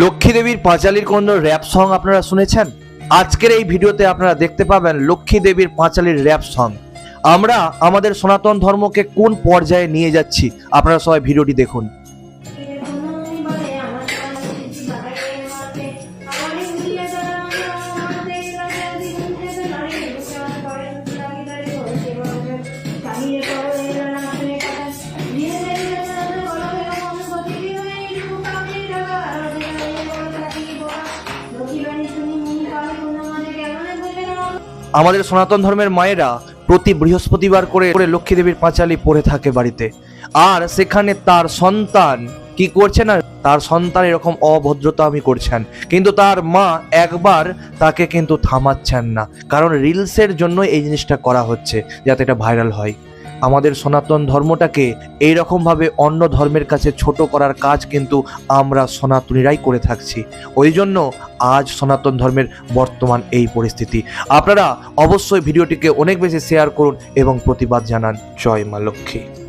লক্ষ্মী দেবীর পাঁচালীর কোন rap song আপনারা শুনেছেন? আজকের এই ভিডিওতে আপনারা দেখতে পাবেন লক্ষ্মী দেবীর পাঁচালীর র‍্যাপ সং। আমরা আমাদের সনাতন ধর্মকে কোন পর্যায়ে নিয়ে যাচ্ছি আপনারা সবাই ভিডিওটি দেখুন। আমাদের সনাতন ধর্মের মায়েরা প্রতি বৃহস্পতিবার করে লক্ষ্মী দেবীর পাঁচালী পড়ে থাকে বাড়িতে, আর সেখানে তার সন্তান কি করছে না, তার সন্তান এরকম অভদ্রতা আমি করছেন, কিন্তু তার মা একবার তাকে কিন্তু থামাচ্ছেন না, কারণ রিলসের জন্য এই জিনিসটা করা হচ্ছে যাতে এটা ভাইরাল হয়। আমাদের সনাতন ধর্মটাকে এইরকম ভাবে অন্য ধর্মের কাছে ছোট করার কাজ কিন্তু আমরা সনাতনীরাই করে থাকছি। ওই জন্য আজ সনাতন ধর্মের বর্তমান এই পরিস্থিতি। আপনারা অবশ্যই ভিডিওটিকে অনেক বেশি শেয়ার করুন এবং প্রতিবাদ জানান। জয় মা লক্ষ্মী।